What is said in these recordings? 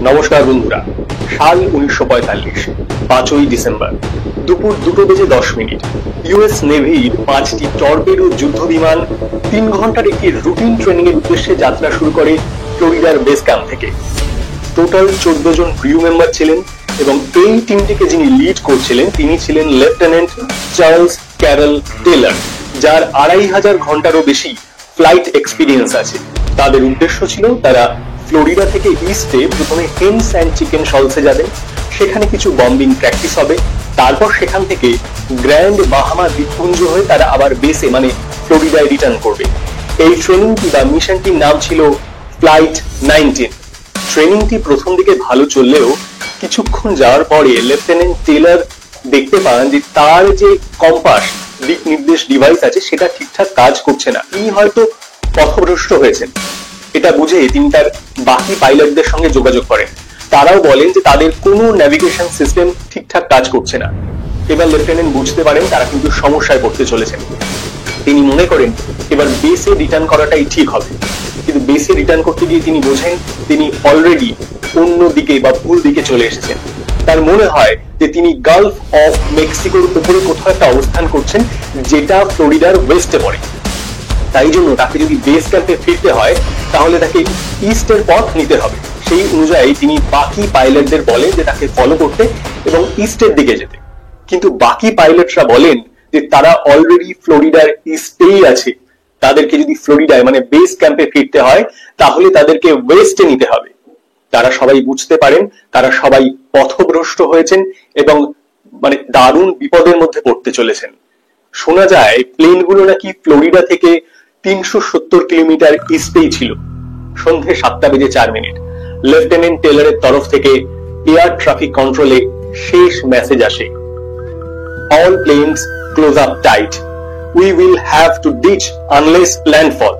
নমস্কার বন্ধুরা, সাল 1945, 5ই ডিসেম্বর দুপুর 2:10 ইউএস নেভির 5টি টর্পেডো যুদ্ধ বিমান 3 ঘন্টার একটি রুটিন ট্রেনিং এর উদ্দেশ্যে যাত্রা শুরু করে ফ্লোরিডার বেস ক্যাম্প থেকে। টোটাল 14 জন ক্রিউ মেম্বার ছিলেন এবং এই টিমটিকে যিনি লিড করছিলেন তিনি ছিলেন লেফটেন্যান্ট চার্লস ক্যারল টেলর, যার 2500 ঘন্টারও বেশি ফ্লাইট এক্সপিরিয়েন্স আছে। তাদের উদ্দেশ্য ছিল তারা ফ্লোরিডা থেকে ইস্টে প্রথমে হেন্স অ্যান্ড চিকেন শলসে যাবেন, সেখানে কিছু বম্বিং প্র্যাকটিস হবে, তারপর সেখান থেকে গ্র্যান্ড বাহামা দ্বীপপুঞ্জ হয়ে তারা আবার বেসে মানে ফ্লোরিডায় রিটার্ন করবে। এই ট্রেনিংটি বা মিশনটির নাম ছিল ফ্লাইট 19। ট্রেনিংটি প্রথম দিকে ভালো চললেও কিছুক্ষণ যাওয়ার পরে লেফটেন্যান্ট টেলর দেখতে পান যে তার যে কম্পাস দিক নির্দেশ ডিভাইস আছে সেটা ঠিকঠাক কাজ করছে না। তিনি হয়তো পথভ্রষ্ট হয়েছেন। এটা বুঝে তিনি তার বাকি পাইলটদের সঙ্গে যোগাযোগ করেন। তারাও বলেন যে তাদের কোনো ন্যাভিগেশন সিস্টেম ঠিকঠাক কাজ করছে না। এবার লেফটেন্যান্ট বুঝতে পারেন তারা কিন্তু সমস্যায় পড়তে চলেছেন। তিনি মনে করেন এবার বেসে রিটার্ন করাটাই ঠিক হবে, কিন্তু বেসে রিটার্ন করতে গিয়ে তিনি বোঝেন তিনি অলরেডি অন্য দিকে বা ভুল দিকে চলে এসেছেন। তার মনে হয় যে তিনি গালফ অফ মেক্সিকোর উপরে কোথাও একটা অবস্থান করছেন, যেটা ফ্লোরিডার ওয়েস্টে পড়ে। তাই জন্য তাকে যদি বেস ক্যাম্পে ফিরতে হয় তাহলে তাকে ইস্টের পথ নিতে হবে। সেই অনুযায়ী তিনি বাকি পাইলটদের বলেন যে তাকে ফলো করতে এবং ইস্টের দিকে যেতে। কিন্তু বাকি পাইলটরা বলেন যে তারা অলরেডি ফ্লোরিডার ইস্টেই আছে। তাদেরকে যদি ফ্লোরিডায় মানে বেস ক্যাম্পে ফিরতে হয় তাহলে তাদেরকে ওয়েস্টে নিতে হবে। তারা সবাই বুঝতে পারেন তারা সবাই পথভ্রষ্ট হয়েছেন এবং মানে দারুণ বিপদের মধ্যে পড়তে চলেছেন। শোনা যায় প্লেনগুলো নাকি ফ্লোরিডা থেকে 370 কিলোমিটার ইস্টেই ছিল। সন্ধে 7:04 লেফটেন্যান্ট টেলরের তরফ থেকে এয়ার ট্রাফিক কন্ট্রোলে শেষ মেসেজ আসে, all planes close up tight, we will have to ditch unless landfall,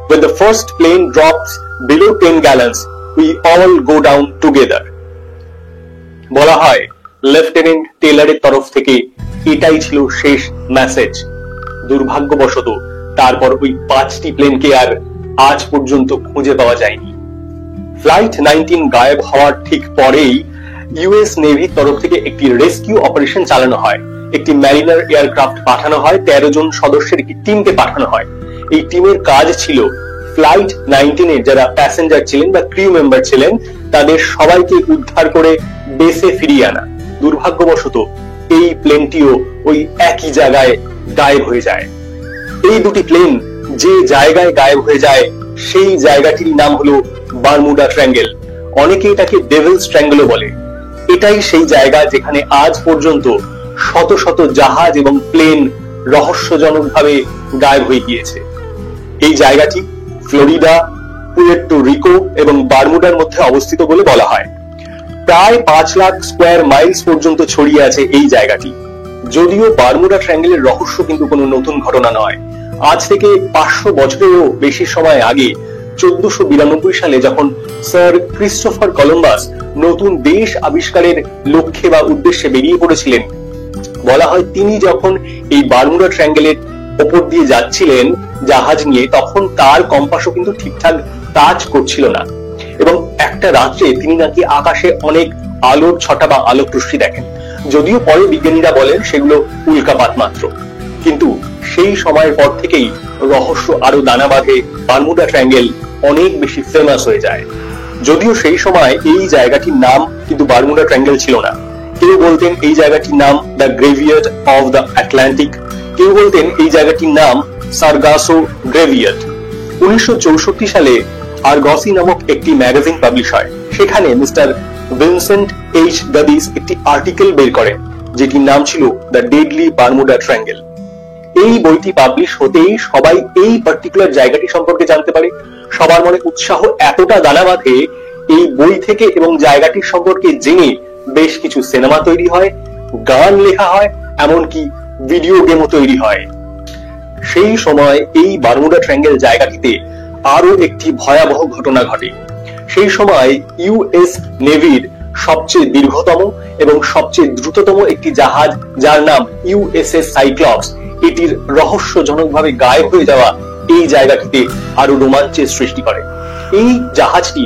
when the first plane drops below 10 gallons we all go down together। বলা হয় লেফটেন্যান্ট টেলরের তরফ থেকে এটাই ছিল শেষ মেসেজ। দুর্ভাগ্যবশত তারপর ওই 5টি প্লেনকে আর আজ পর্যন্ত খুঁজে পাওয়া যায়নি। ফ্লাইট 19 গায়েব হওয়ার ঠিক পরেই ইউএস নেভির তরফ থেকে একটি রেস্কিউ অপারেশন চালানো হয়। একটি ম্যারিনার এয়ারক্রাফট পাঠানো হয়, 13 জন সদস্যের একটি টিমকে পাঠানো হয়। এই টিমের কাজ ছিল ফ্লাইট 19 এর যারা প্যাসেঞ্জার ছিলেন বা ক্রিউ মেম্বার ছিলেন তাদের সবাইকে উদ্ধার করে বেসে ফিরিয়ে আনা। দুর্ভাগ্যবশত এই প্লেনটিও ওই একই জায়গায় গায়েব হয়ে যায়। এই দুটি প্লেন যে জায়গায় গায়েব হয়ে যায় সেই জায়গাটির নাম হলো বারমুডা ট্রায়াঙ্গেল। অনেকে এটাকে ডেভিলস ট্রায়াঙ্গেলও বলে। এটাই সেই জায়গা যেখানে আজ পর্যন্ত শত শত জাহাজ এবং প্লেন রহস্যজনকভাবে গায়েব হয়ে গিয়েছে। এই জায়গাটি ফ্লোরিডা, পুয়ের্তো রিকো এবং বারমুডার মধ্যে অবস্থিত বলে বলা হয়। প্রায় 5 লাখ স্কোয়ার মাইলস পর্যন্ত ছড়িয়ে আছে এই জায়গাটি। যদিও বারমুডা ট্রায়াঙ্গেলের রহস্য কিন্তু কোনো নতুন ঘটনা নয়। আজ থেকে 500 বছরেরও বেশি সময় আগে 1492 সালে যখন স্যার ক্রিস্টোফার কলম্বাস নতুন দেশ আবিষ্কারের লক্ষ্যে বা উদ্দেশ্যে বেরিয়ে পড়েছিলেন, বলা হয় তিনি যখন এই বারমুডা ট্রায়াঙ্গেলের ওপর দিয়ে যাচ্ছিলেন জাহাজ নিয়ে তখন তার কম্পাসও কিন্তু ঠিকঠাক কাজ করছিল না এবং একটা রাত্রে তিনি নাকি আকাশে অনেক আলোর ছটা বা আলোক রশ্মি দেখেন। যদিও পরে বিজ্ঞানীরা বলেন সেগুলো উল্কাপাত মাত্র, কিন্তু সেই সময়ের পর থেকেই রহস্য আরো দানা বাঁধে। বারমুডা ট্রায়াঙ্গেল অনেক বেশি ফেমাস হয়ে যায়। যদিও সেই সময় এই জায়গাটির নাম কিন্তু বারমুডা ট্রায়াঙ্গেল ছিল না। কেউ বলতেন এই জায়গাটির নাম the graveyard of the Atlantic, কেউ বলতেন এই জায়গাটির নাম সারগাসো গ্রেভিয়ার্ড। 1964 সালে আরগসি নামক একটি ম্যাগাজিন পাবলিশ হয়। সেখানে মিস্টার ভিনসেন্ট এইচ গাদিস একটি আর্টিকেল বের করেন যেটির নাম ছিল দ্য ডেডলি বারমুডা ট্রায়াঙ্গেল। এই বইটি পাবলিশ হতেই সবাই এই পার্টিকুলার জায়গাটি সম্পর্কে জানতে পারে। সবার মনে উৎসাহ এতটা দানা বাঁধে এই বই থেকে এবং জায়গাটির সম্পর্কে জেনে বেশ কিছু সিনেমা তৈরি হয়, গান লেখা হয়, এমনকি ভিডিও গেমও তৈরি হয়। সেই সময় এই বারমুডা ট্রায়াঙ্গেল জায়গাটিতে আরো একটি ভয়াবহ ঘটনা ঘটে। সেই সময় ইউএস নেভির সবচেয়ে দীর্ঘতম এবং সবচেয়ে দ্রুততম একটি জাহাজ যার নাম ইউএসএস সাইক্লপস, এটির রহস্যজনকভাবে গায়েব হয়ে যাওয়া এই জায়গাটিতে আরো রোমাঞ্চের সৃষ্টি করে। এই জাহাজটি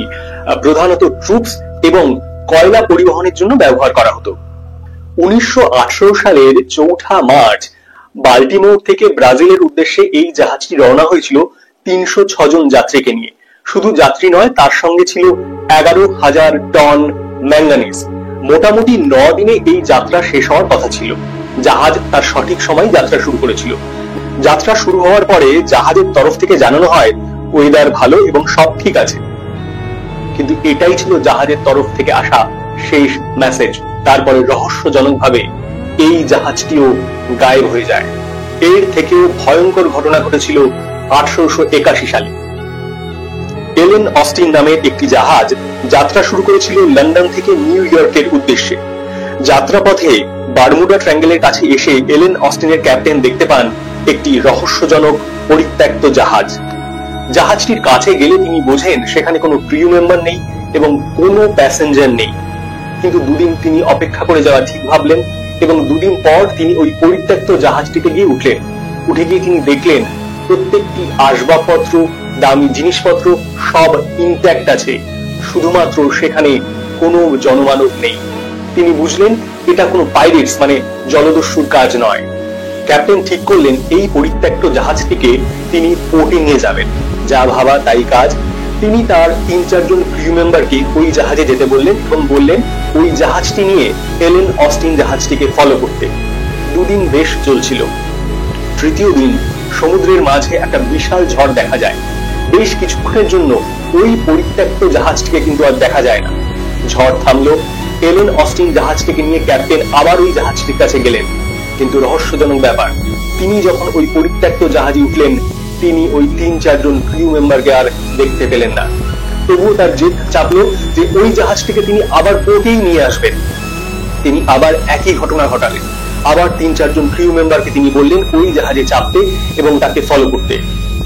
প্রধানত ট্রুপস এবং কয়লা পরিবহনের জন্য ব্যবহার করা হতো। 1918 সালের 4 মার্চ বাল্টিমোর থেকে ব্রাজিলের উদ্দেশ্যে এই জাহাজটি রওনা হয়েছিল 306 জন যাত্রীকে নিয়ে। শুধু যাত্রী নয়, তার সঙ্গে ছিল 11,000 টন ম্যাঙ্গানিজ। মোটামুটি 9 দিনে এই যাত্রা শেষ হওয়ার কথা ছিল। জাহাজ তার সঠিক সময় যাত্রা শুরু করেছিল। যাত্রা শুরু হওয়ার পরে জাহাজের তরফ থেকে জানানো হয় ওয়েদার ভালো এবং সব ঠিক আছে, কিন্তু এটাই ছিল জাহাজের তরফ থেকে আসা শেষ মেসেজ। তারপরে রহস্যজনকভাবে এই জাহাজটিও গায়েব হয়ে যায়। এর থেকেও ভয়ঙ্কর ঘটনা ঘটেছিল 1881 সালে। এলেন অস্টিন নামের একটি জাহাজ যাত্রা শুরু করেছিল লন্ডন থেকে নিউ ইয়র্কের উদ্দেশ্যে। যাত্রাপথে বারমুডা ট্রায়াঙ্গেলের কাছে এসে এলেন অস্টিনের ক্যাপ্টেন দেখতে পান একটি রহস্যজনক পরিত্যক্ত জাহাজ। জাহাজটির কাছে গেলে তিনি বোঝেন সেখানে কোনো ক্রিউ মেম্বার নেই এবং কোনো প্যাসেঞ্জার নেই। কিন্তু দুদিন তিনি অপেক্ষা করে যাওয়া ঠিক ভাবলেন এবং দুদিন পর তিনি ওই পরিত্যক্ত জাহাজটিতে গিয়ে উঠলেন। উঠে গিয়ে তিনি দেখলেন প্রত্যেকটি আসবাবপত্র, দামি জিনিসপত্র সব ইনট্যাক্ট আছে, শুধুমাত্র সেখানে কোনো জনমানব নেই। তিনি বুঝলেন এটা কোনো পাইরেটস মানে জলদস্যুর কাজ নয়। ক্যাপ্টেন ঠিক করলেন এই পরিত্যক্ত জাহাজটিকে তিনি পোর্টে নিয়ে যাবেন। যা ভাবা তাই কাজ। তিনি তার 3-4 জন ক্রিউ মেম্বারকে ওই জাহাজে যেতে বললেন এবং বললেন ওই জাহাজটি নিয়ে এলেন অস্টিন জাহাজটিকে ফলো করতে। দুদিন বেশ চলছিল। তৃতীয় দিন সমুদ্রের মাঝে একটা বিশাল ঝড় দেখা যায়। বেশ কিছুক্ষণের জন্য ওই পরিত্যক্ত জাহাজটিকে কিন্তু আর দেখা যায় না। ঝড় থামলো। এলেন অস্টিন জাহাজটিকে নিয়ে ক্যাপ্টেন আবার ওই জাহাজটির কাছে গেলেন। কিন্তু রহস্যজনক ব্যাপার, তিনি যখন ওই পরিত্যক্ত জাহাজে উঠলেন তিনি ওই 3-4 জন ক্রিউ মেম্বারকে আর দেখতে পেলেন না। তবুও তার জেদ চাপলো যে ওই জাহাজটিকে তিনি আবার পোর্টেই নিয়ে আসবেন। তিনি আবার একই ঘটনা ঘটালেন। আবার 3-4 জন ক্রিউ মেম্বারকে তিনি বললেন ওই জাহাজে চাপতে এবং তাকে ফলো করতে।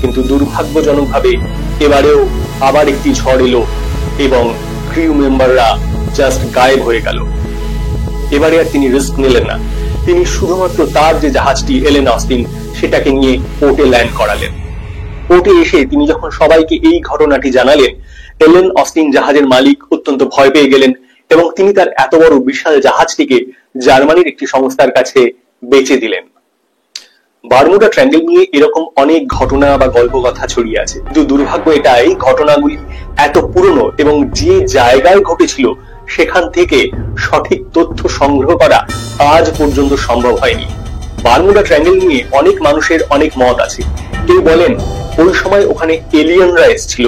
কিন্তু দুর্ভাগ্যজনকভাবে এবারেও আবার একটি ঝড় এলো এবং ক্রিউ মেম্বাররা জাস্ট গায়েব হয়ে গেল। এবারে আর তিনি রিস্ক নিলেন না। তিনি শুধুমাত্র তার যে জাহাজটি এলেন অস্টিন সেটাকে নিয়ে পোর্টে ল্যান্ড করালেন। পোর্টে এসে তিনি যখন সবাইকে এই ঘটনাটি জানালেন, এলেন অস্টিন জাহাজের মালিক অত্যন্ত ভয় পেয়ে গেলেন এবং তিনি তার এত বড় বিশাল জাহাজটিকে জার্মানির একটি সংস্থার কাছে বেচে দিলেন। বারমুডা ট্রায়াঙ্গেল নিয়ে এরকম অনেক ঘটনা বা গল্প কথা ছড়িয়ে আছে, কিন্তু দুর্ভাগ্য এটাই ঘটনাগুলি এত পুরনো এবং যে জায়গায় ঘটেছিল সেখান থেকে সঠিক তথ্য সংগ্রহ করা আজ পর্যন্ত সম্ভব হয়নি। বারমুডা ট্রায়াঙ্গেল নিয়ে অনেক মানুষের অনেক মত আছে। কেউ বলেন ওই সময় ওখানে এলিয়েনরা এসেছিল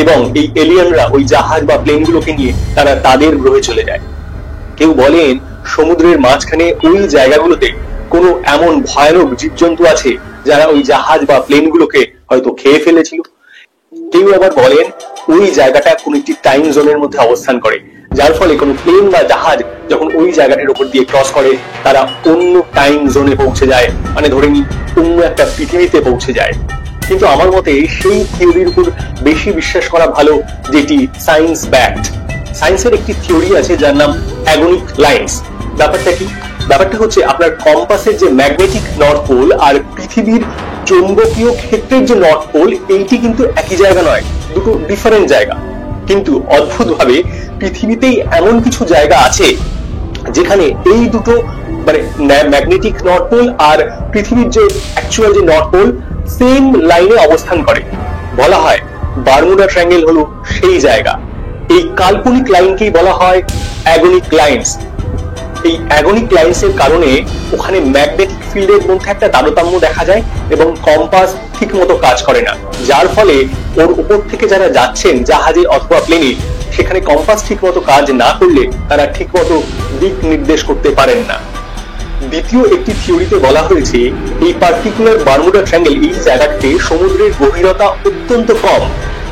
এবং এই এলিয়েনরা ওই জাহাজ বা প্লেনগুলোকে নিয়ে তারা তাদের গ্রহে চলে যায়। কেউ বলেন সমুদ্রের মাঝখানে ওই জায়গাগুলোতে কোনো এমন ভয়ানক জীবজন্তু আছে যারা ওই জাহাজ বা প্লেনগুলোকে হয়তো খেয়ে ফেলেছিল। কেউ আবার বলেন ওই জায়গাটা কোন একটি টাইম জোনের মধ্যে অবস্থান করে, যার ফলে কোনো প্লেন বা জাহাজ যখন ওই জায়গাটির উপর দিয়ে ক্রস করে তারা অন্য টাইম জোনে পৌঁছে যায়, মানে ধরে নি অন্য একটা পৃথিবীতে পৌঁছে যায়। কিন্তু আমার মতে সেই থিওরির উপর বেশি বিশ্বাস করা ভালো, যেটি সায়েন্স ব্যাকড। সায়েন্সের একটি থিওরি আছে যার নাম অ্যাগনিক লাইন্স। ব্যাপারটা কি? ব্যাপারটা হচ্ছে আপনার কম্পাসের যে ম্যাগনেটিক নর্থ পোল আর পৃথিবীর চৌম্বকীয় ক্ষেত্রের যে নর্থ পোল, এইটি কিন্তু একই জায়গা নয়, দুটো ডিফারেন্ট জায়গা। কিন্তু অদ্ভুতভাবে পৃথিবীতেই এমন কিছু জায়গা আছে যেখানে এই দুটো মানে ম্যাগনেটিক নর্থ পোল আর পৃথিবীর যে অ্যাকচুয়াল যে নর্থ পোল সেম লাইনে অবস্থান করে। বলা হয় বারমুডা ট্রায়াঙ্গেল হলো সেই জায়গা। এই কাল্পনিক লাইনকেই বলা হয় অ্যাগনিক লাইন্স। এই অ্যাগনিক লাইন্সের কারণে ওখানে ম্যাগনেটিক ফিল্ডের মধ্যে একটা তারতম্য দেখা যায় এবং কম্পাস ঠিক মতো কাজ করে না, যার ফলে ওর উপর থেকে যারা যাচ্ছেন জাহাজে অথবা প্লেনে, সেখানে কম্পাস ঠিক মতো কাজ না করলে তারা ঠিক মতো দিক নির্দেশ করতে পারেন না। দ্বিতীয় একটি থিওরিতে বলা হয়েছে এই পার্টিকুলার বারমুডা ট্রায়াঙ্গেল এই জায়গাতে সমুদ্রের গভীরতা অত্যন্ত কম,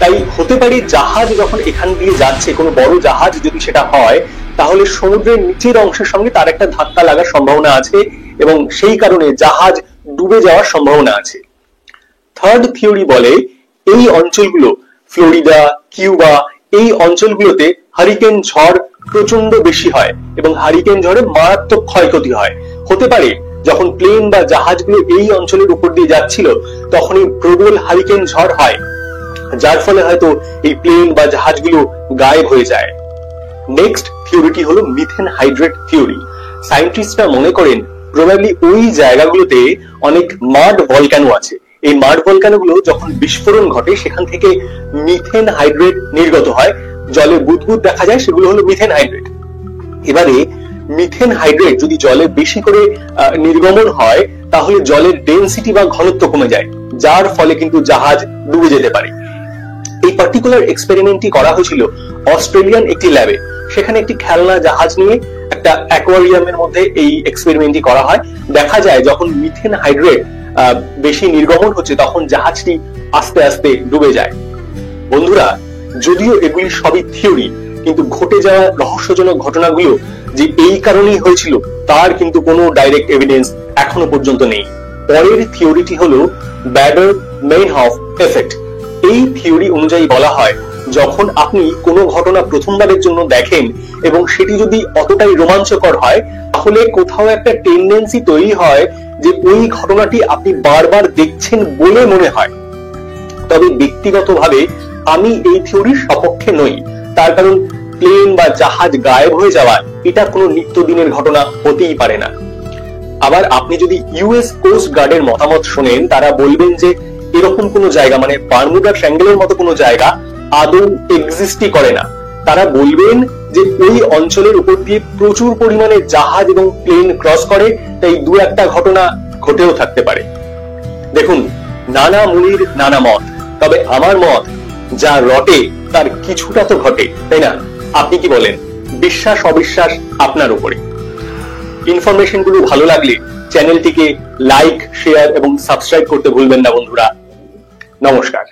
তাই হতে পারে জাহাজ যখন এখান দিয়ে যাচ্ছে, কোনো বড় জাহাজ যদি সেটা হয়, তাহলে সমুদ্রের নিচের অংশের সঙ্গে তার একটা ধাক্কা লাগার সম্ভাবনা আছে এবং সেই কারণে জাহাজ ডুবে যাওয়ার সম্ভাবনা আছে। থার্ড থিওরি বলে এই অঞ্চলগুলো ফ্লোরিডা, কিউবা, এই অঞ্চলগুলোতে হারিকেন ঝড় প্রচন্ড বেশি হয় এবং হারিকেন ঝড়ে মারাত্মক ক্ষয়ক্ষতি হয়। হতে পারে যখন প্লেন বা জাহাজগুলো এই অঞ্চলের উপর দিয়ে যাচ্ছিল তখনই প্রবল হারিকেন ঝড় হয়, যার ফলে হয়তো এই প্লেন বা জাহাজগুলো গায়েব হয়ে যায়। নেক্সট থিওরিটি হলো মিথেন হাইড্রেট থিওরি। সায়েন্টিস্টরা মনে করেন প্রবাবলি ওই জায়গাগুলোতে অনেক মাড ভলক্যানো আছে। এই মাড ভলক্যানোগুলো যখন বিস্ফোরণ ঘটে সেখান থেকে মিথেন হাইড্রেট নির্গত হয়, জলে বুদবুদ দেখা যায়, সেগুলো হলো মিথেন হাইড্রেট। এবারে মিথেন হাইড্রেট যদি জলে বেশি করে নির্গমন হয় তাহলে জলের ডেনসিটি বা ঘনত্ব কমে যায়, যার ফলে কিন্তু জাহাজ ডুবে যেতে পারে। এই পার্টিকুলার এক্সপেরিমেন্টটি করা হয়েছিল অস্ট্রেলিয়ান একটি ল্যাবে। সেখানে একটি খেলনা জাহাজ নিয়ে একটা অ্যাকোয়ারিয়ামের মধ্যে এই এক্সপেরিমেন্টটি করা হয়। দেখা যায় যখন মিথেন হাইড্রেট বেশি নির্গমন হচ্ছে তখন জাহাজটি আস্তে আস্তে ডুবে যায়। বন্ধুরা, যদিও এগুলি সবই থিওরি, কিন্তু ঘটে যাওয়া রহস্যজনক ঘটনাগুলো যে এই কারণেই হয়েছিল তার কিন্তু কোনো ডাইরেক্ট এভিডেন্স এখনো পর্যন্ত নেই। পরের থিওরিটি হলো ব্যাডার-মেইনহফ এফেক্ট। এই থিওরি অনুযায়ী বলা হয়, যখন আপনি কোনো ঘটনা প্রথমবারের জন্য দেখেন এবং সেটি যদি অতটাই রোমাঞ্চকর হয় তাহলে কোথাও একটা টেন্ডেন্সি তৈরি হয় যে ওই ঘটনাটি আপনি বারবার দেখছেন বলে মনে হয়। তবে ব্যক্তিগতভাবে আমি এই থিওরির সপক্ষে নই। তার কারণ প্লেন বা জাহাজ গায়েব হয়ে যাওয়া এটা কোনো নিত্যদিনের ঘটনা হতেই পারে না। আবার আপনি যদি ইউএস কোস্ট গার্ডের মতামত শোনেন, তারা বলবেন যে এরকম কোনো জায়গা মানে বারমুডা ট্রায়াঙ্গেলের মতো কোনো জায়গা আদৌ এক্সিস্টই করে না। তারা বলবেন যে ওই অঞ্চলের উপর দিয়ে প্রচুর পরিমাণে জাহাজ এবং প্লেন ক্রস করে, তাই দু একটা ঘটনা ঘটেও থাকতে পারে। দেখুন, নানা মুনির নানা মত, তবে আমার মত যা রটে তার কিছুটা তো ঘটে, তাই না? আপনি কি বলেন? বিশ্বাস অবিশ্বাস আপনার উপরে। ইনফরমেশন গুলো ভালো লাগলে চ্যানেলটিকে লাইক, শেয়ার এবং সাবস্ক্রাইব করতে ভুলবেন না বন্ধুরা। নমস্কার।